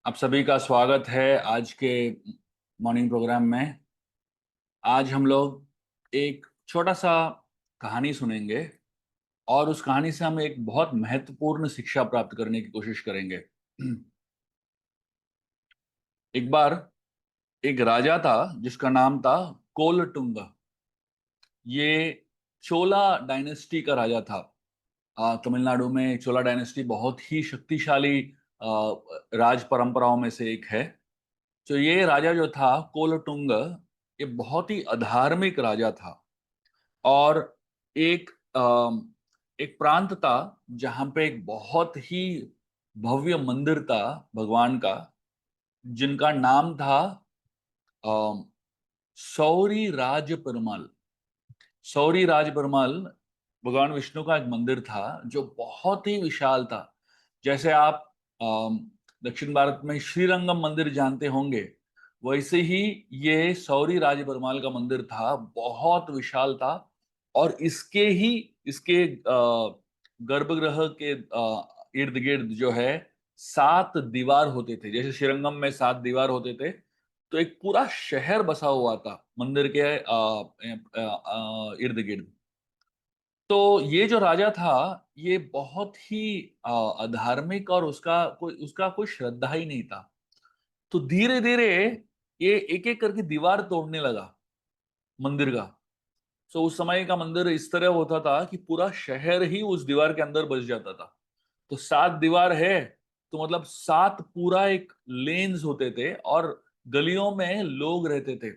आप सभी का स्वागत है आज के मॉर्निंग प्रोग्राम में। आज हम लोग एक छोटा सा कहानी सुनेंगे और उस कहानी से हम एक बहुत महत्वपूर्ण शिक्षा प्राप्त करने की कोशिश करेंगे। एक बार एक राजा था जिसका नाम था कोलटुंगा। ये चोला डायनेस्टी का राजा था। तमिलनाडु में चोला डायनेस्टी बहुत ही शक्तिशाली राज परंपराओं में से एक है। तो ये राजा जो था कोलटुंग, ये बहुत ही अधार्मिक राजा था। और एक एक प्रांत था जहां पे एक बहुत ही भव्य मंदिर था भगवान का, जिनका नाम था अम, सौरी राज पेरुमाल। सौरी राज पेरुमाल भगवान विष्णु का एक मंदिर था जो बहुत ही विशाल था। जैसे आप अम, दक्षिण भारत में श्रीरंगम मंदिर जानते होंगे, वैसे ही ये सौरी राज पेरुमाल का मंदिर था, बहुत विशाल था। और इसके गर्भगृह के इर्द गिर्द जो है 7 दीवार होते थे। जैसे श्रीरंगम में 7 दीवार होते थे, तो एक पूरा शहर बसा हुआ था मंदिर के इर्द गिर्द। तो ये जो राजा था, ये बहुत ही अधार्मिक, और उसका कोई श्रद्धा ही नहीं था। तो धीरे धीरे ये एक एक करके दीवार तोड़ने लगा मंदिर का। तो उस समय का मंदिर इस तरह होता था कि पूरा शहर ही उस दीवार के अंदर बस जाता था। तो 7 दीवार है, तो मतलब 7 पूरा एक लेन्स होते थे, और गलियों में लोग रहते थे।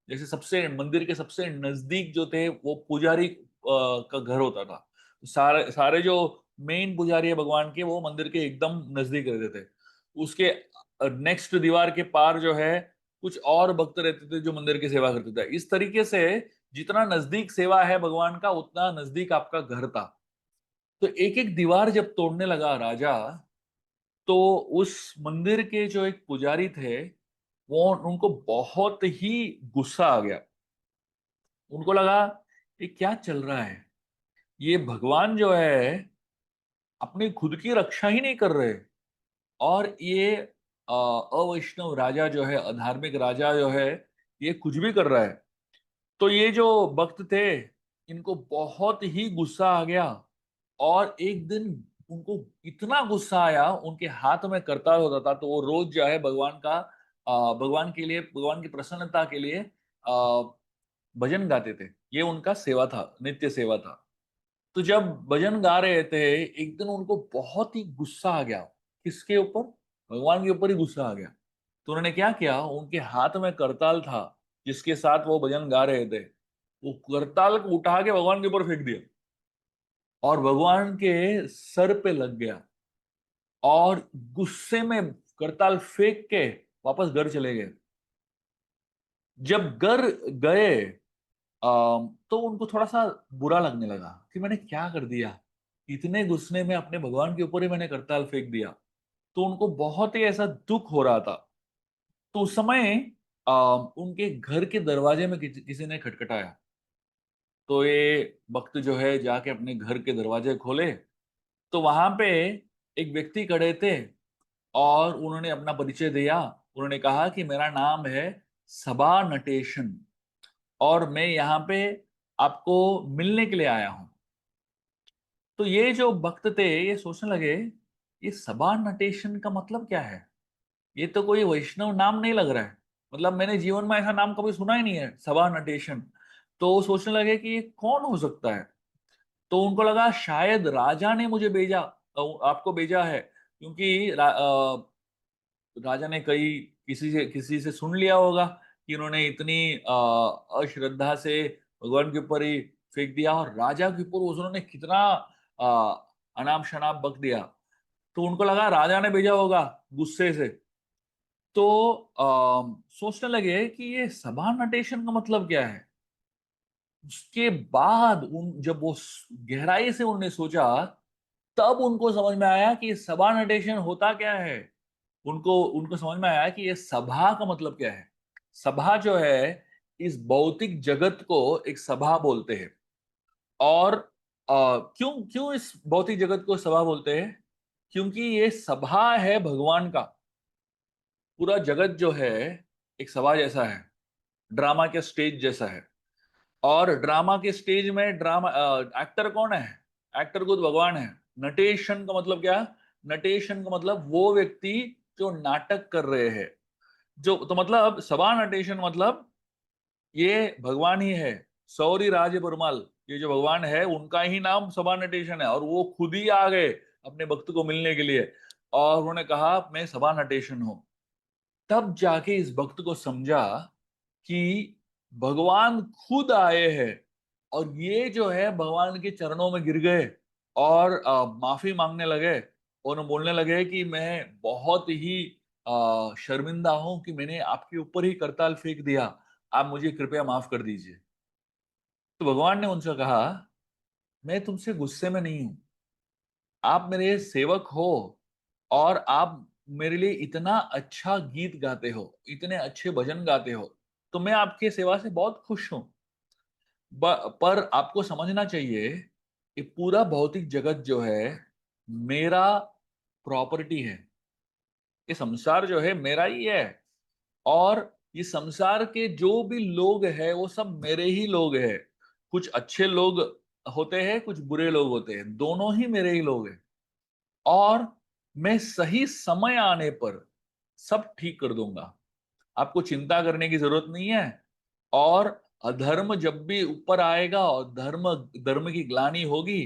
जैसे सबसे मंदिर के सबसे नजदीक जो थे वो पुजारी का घर होता था। तो सारे सारे जो मेन पुजारी है भगवान के, वो मंदिर के एकदम नजदीक रहते थे। उसके नेक्स्ट दीवार के पार जो है कुछ और भक्त रहते थे जो मंदिर की सेवा करते थे। इस तरीके से जितना नजदीक सेवा है भगवान का, उतना नजदीक आपका घर था। तो एक एक दीवार जब तोड़ने लगा राजा, तो उस मंदिर के जो एक पुजारी थे, वो उनको बहुत ही गुस्सा आ गया। उनको लगा ये क्या चल रहा है, ये भगवान जो है अपनी खुद की रक्षा ही नहीं कर रहे, और ये अवैष्णव राजा जो है, अधार्मिक राजा जो है, ये कुछ भी कर रहा है। तो ये जो भक्त थे, इनको बहुत ही गुस्सा आ गया। और एक दिन उनको इतना गुस्सा आया, उनके हाथ में करताल होता था, तो वो रोज जो है भगवान के लिए, भगवान की प्रसन्नता के लिए भजन गाते थे। ये उनका सेवा था, नित्य सेवा था। तो जब भजन गा रहे थे, एक दिन उनको बहुत ही गुस्सा आ गया। किसके ऊपर? भगवान के ऊपर ही गुस्सा आ गया। तो उन्होंने क्या किया, उनके हाथ में करताल था जिसके साथ वो भजन गा रहे थे, वो करताल को उठा के भगवान के ऊपर फेंक दिया, और भगवान के सर पे लग गया। और गुस्से में करताल फेंक के वापस घर चले गए। जब घर गए, तो उनको थोड़ा सा बुरा लगने लगा कि मैंने क्या कर दिया, इतने गुस्से में अपने भगवान के ऊपर ही मैंने करताल फेंक दिया। तो उनको बहुत ही ऐसा दुख हो रहा था। तो उस समय उनके घर के दरवाजे में किसी ने खटखटाया। तो ये भक्त जो है जाके अपने घर के दरवाजे खोले, तो वहां पे एक व्यक्ति खड़े थे, और उन्होंने अपना परिचय दिया। उन्होंने कहा कि मेरा नाम है सबा नटेशन, और मैं यहाँ पे आपको मिलने के लिए आया हूँ। तो ये जो भक्त थे, ये सोचने लगे ये सबा नटेशन का मतलब क्या है, ये तो कोई वैष्णव नाम नहीं लग रहा है। मतलब मैंने जीवन में ऐसा नाम कभी सुना ही नहीं है, सबा नटेशन। तो वो सोचने लगे कि ये कौन हो सकता है। तो उनको लगा शायद राजा ने मुझे भेजा, आपको भेजा है, क्योंकि राजा ने किसी से सुन लिया होगा कि इन्होंने इतनी अश्रद्धा से भगवान के ऊपर ही फेंक दिया, और राजा के ऊपर उन्होंने कितना अ, अनाप शनाप बक दिया। तो उनको लगा राजा ने भेजा होगा गुस्से से। तो सोचने लगे कि ये सभा नटेशन का मतलब क्या है। उसके बाद उन जब वो गहराई से उन्होंने सोचा, तब उनको समझ में आया कि ये सभा नटेशन होता क्या है। उनको उनको समझ में आया कि ये सभा का मतलब क्या है। सभा जो है, इस भौतिक जगत को एक सभा बोलते हैं। और क्यों क्यों इस भौतिक जगत को सभा बोलते हैं? क्योंकि ये सभा है भगवान का। पूरा जगत जो है एक सभा जैसा है, ड्रामा के स्टेज जैसा है। और ड्रामा के स्टेज में ड्रामा एक्टर कौन है? एक्टर खुद भगवान है। नटेशन का मतलब क्या? नटेशन का मतलब वो व्यक्ति जो नाटक कर रहे हैं, जो तो मतलब सभा नटेशन मतलब ये भगवान ही है। सौरी राज पेरुमाल, ये जो भगवान है उनका ही नाम सभा नटेशन है, और वो खुद ही आ गए अपने भक्त को मिलने के लिए, और उन्होंने कहा मैं सभा नटेशन हूं। तब जाके इस भक्त को समझा कि भगवान खुद आए हैं, और ये जो है भगवान के चरणों में गिर गए और माफी मांगने लगे, और बोलने लगे कि मैं बहुत ही शर्मिंदा हूं कि मैंने आपके ऊपर ही करताल फेंक दिया, आप मुझे कृपया माफ कर दीजिए। तो भगवान ने उनसे कहा, मैं तुमसे गुस्से में नहीं हूं, आप मेरे सेवक हो, और आप मेरे लिए इतना अच्छा गीत गाते हो, इतने अच्छे भजन गाते हो, तो मैं आपके सेवा से बहुत खुश हूं। पर आपको समझना चाहिए कि पूरा भौतिक जगत जो है मेरा प्रॉपर्टी है। ये संसार जो है मेरा ही है, और ये संसार के जो भी लोग हैं वो सब मेरे ही लोग हैं। कुछ अच्छे लोग होते हैं, कुछ बुरे लोग होते हैं, दोनों ही मेरे ही लोग हैं। और मैं सही समय आने पर सब ठीक कर दूंगा, आपको चिंता करने की जरूरत नहीं है। और अधर्म जब भी ऊपर आएगा और धर्म धर्म की ग्लानि होगी,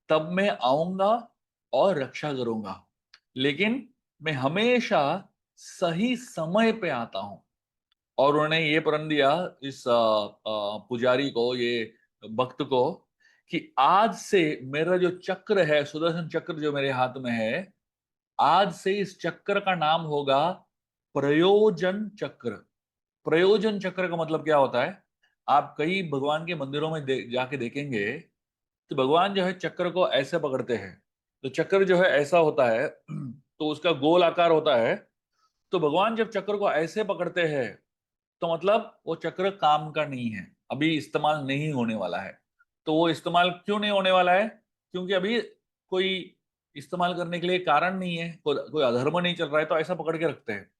तब मैं आऊंगा और रक्षा करूंगा। लेकिन मैं हमेशा सही समय पे आता हूं। और उन्होंने ये प्रण दिया इस पुजारी को, ये भक्त को, कि आज से मेरा जो चक्र है, सुदर्शन चक्र जो मेरे हाथ में है, आज से इस चक्र का नाम होगा प्रयोजन चक्र। प्रयोजन चक्र का मतलब क्या होता है? आप कई भगवान के मंदिरों में जाके देखेंगे, तो भगवान जो है चक्र को ऐसे पकड़ते हैं। तो चक्र जो है ऐसा होता है, तो उसका गोल आकार होता है। तो भगवान जब चक्र को ऐसे पकड़ते हैं, तो मतलब वो चक्र काम का नहीं है, अभी इस्तेमाल नहीं होने वाला है। तो वो इस्तेमाल क्यों नहीं होने वाला है? क्योंकि अभी कोई इस्तेमाल करने के लिए कारण नहीं है, कोई अधर्म नहीं चल रहा है, तो ऐसा पकड़ के रखते हैं।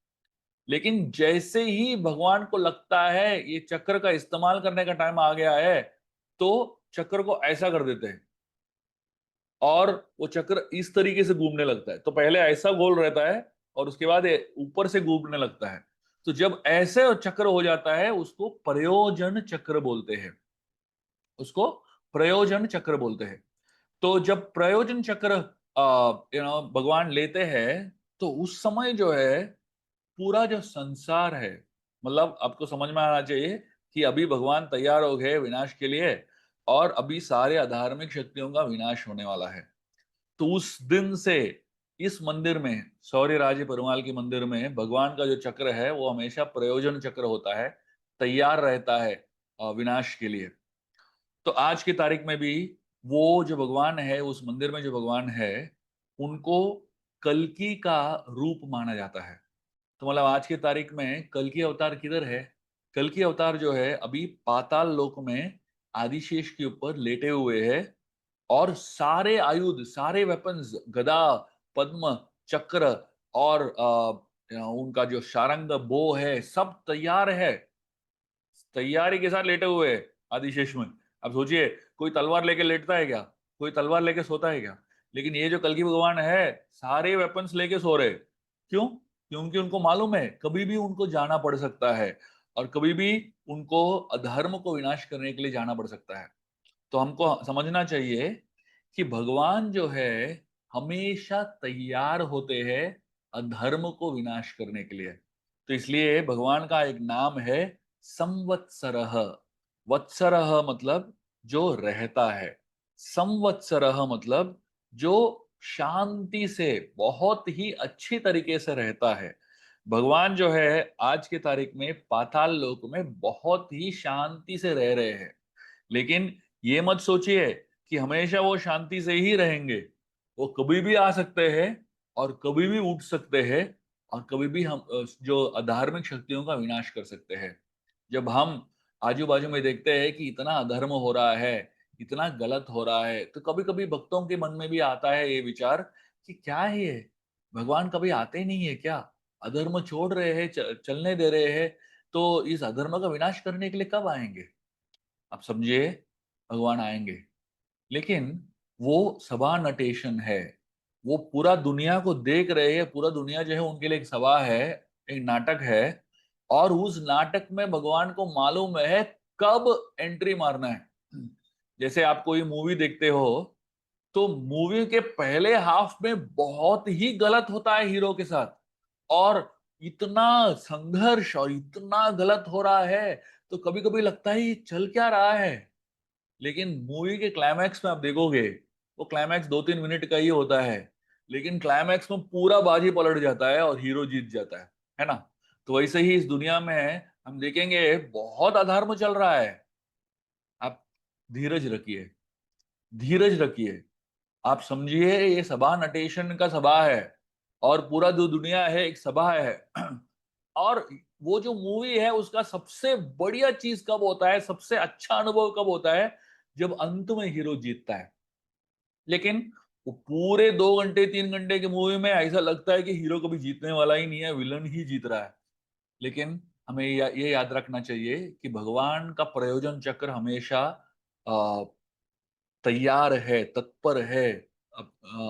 लेकिन जैसे ही भगवान को लगता है ये चक्र का इस्तेमाल करने का टाइम आ गया है, तो चक्र को ऐसा कर देते हैं, और वो चक्र इस तरीके से घूमने लगता है। तो पहले ऐसा गोल रहता है, और उसके बाद ये ऊपर से घूमने लगता है। तो जब ऐसे चक्र हो जाता है, उसको प्रयोजन चक्र बोलते हैं। उसको प्रयोजन चक्र बोलते हैं। तो जब प्रयोजन चक्र भगवान लेते हैं, तो उस समय जो है पूरा जो संसार है, मतलब आपको समझ में आना चाहिए कि अभी भगवान तैयार हो गए विनाश के लिए, और अभी सारे अधार्मिक शक्तियों का विनाश होने वाला है। तो उस दिन से इस मंदिर में, शौर्य राजे पेरुमाल के मंदिर में, भगवान का जो चक्र है वो हमेशा प्रयोजन चक्र होता है, तैयार रहता है विनाश के लिए। तो आज की तारीख में भी वो जो भगवान है, उस मंदिर में जो भगवान है, उनको कल्कि का रूप माना जाता है। तो मतलब आज की तारीख में कल्कि अवतार किधर है? कल्कि अवतार जो है अभी पाताल लोक में आदिशेष के ऊपर लेटे हुए है, और सारे आयुध, सारे वेपन्स, गदा, पद्म, चक्र, और उनका जो शारंग बो है, सब तैयार है, तैयारी के साथ लेटे हुए हैं आदिशेष में। अब सोचिए, कोई तलवार लेके लेटता है क्या? कोई तलवार लेके सोता है क्या? लेकिन ये जो कल्कि भगवान है, सारे वेपन्स लेके सो रहे। क्यों? क्योंकि उनको मालूम है कभी भी उनको जाना पड़ सकता है, और कभी भी उनको अधर्म को विनाश करने के लिए जाना पड़ सकता है। तो हमको समझना चाहिए कि भगवान जो है हमेशा तैयार होते हैं अधर्म को विनाश करने के लिए। तो इसलिए भगवान का एक नाम है संवत्सरः। वत्सरः मतलब जो रहता है, संवत्सरः मतलब जो शांति से, बहुत ही अच्छी तरीके से रहता है। भगवान जो है आज की तारीख में पाताल लोक में बहुत ही शांति से रह रहे हैं। लेकिन ये मत सोचिए कि हमेशा वो शांति से ही रहेंगे। वो कभी भी आ सकते हैं, और कभी भी उठ सकते हैं, और कभी भी हम जो अधार्मिक शक्तियों का विनाश कर सकते हैं। जब हम आजू बाजू में देखते हैं कि इतना अधर्म हो रहा है, इतना गलत हो रहा है, तो कभी कभी भक्तों के मन में भी आता है ये विचार कि क्या है ये, भगवान कभी आते ही नहीं है क्या? अधर्म छोड़ रहे हैं, चलने दे रहे हैं, तो इस अधर्म का विनाश करने के लिए कब आएंगे? आप समझिए, भगवान आएंगे, लेकिन वो सभा नटेशन है। वो पूरा दुनिया को देख रहे हैं, पूरा दुनिया जो है उनके लिए एक सभा है, एक नाटक है। और उस नाटक में भगवान को मालूम है कब एंट्री मारना है। जैसे आप कोई मूवी देखते हो, तो मूवी के पहले हाफ में बहुत ही गलत होता है हीरो के साथ, और इतना संघर्ष और इतना गलत हो रहा है, तो कभी कभी लगता है ये चल क्या रहा है। लेकिन मूवी के क्लाइमैक्स में आप देखोगे, वो क्लाइमैक्स 2-3 मिनट का ही होता है, लेकिन क्लाइमैक्स में पूरा बाजी पलट जाता है और हीरो जीत जाता है ना? तो वैसे ही इस दुनिया में हम देखेंगे बहुत अधर्म चल रहा है। आप धीरज रखिए, धीरज रखिए। आप समझिए ये सभा नटेशन का सभा है, और पूरा जो दुनिया है एक सभा है। और वो जो मूवी है उसका सबसे बढ़िया चीज कब होता है, सबसे अच्छा अनुभव कब होता है? जब अंत में हीरो जीतता है। लेकिन वो पूरे 2 घंटे 3 घंटे की मूवी में ऐसा लगता है कि हीरो कभी जीतने वाला ही नहीं है, विलन ही जीत रहा है। लेकिन हमें ये याद रखना चाहिए कि भगवान का प्रयोजन चक्र हमेशा अ, तैयार है, तत्पर है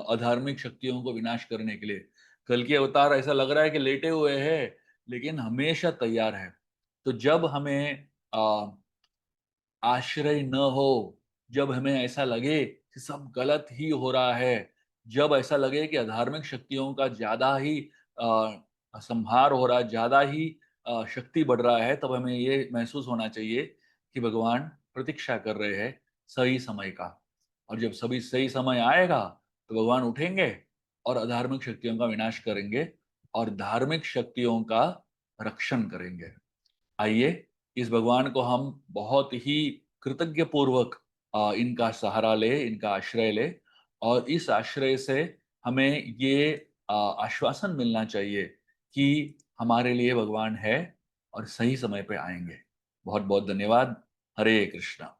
अधार्मिक शक्तियों को विनाश करने के लिए। कल की अवतार ऐसा लग रहा है कि लेटे हुए हैं, लेकिन हमेशा तैयार है। तो जब हमें आश्रय न हो, जब हमें ऐसा लगे कि सब गलत ही हो रहा है, जब ऐसा लगे कि अधार्मिक शक्तियों का ज्यादा ही संहार हो रहा है, ज्यादा ही शक्ति बढ़ रहा है, तब हमें ये महसूस होना चाहिए कि भगवान प्रतीक्षा कर रहे हैं सही समय का। और जब सभी सही समय आएगा, तो भगवान उठेंगे और अधार्मिक शक्तियों का विनाश करेंगे और धार्मिक शक्तियों का रक्षण करेंगे। आइए इस भगवान को हम बहुत ही कृतज्ञ पूर्वक इनका सहारा ले, इनका आश्रय ले, और इस आश्रय से हमें ये आश्वासन मिलना चाहिए कि हमारे लिए भगवान है और सही समय पे आएंगे। बहुत बहुत धन्यवाद। हरे कृष्णा।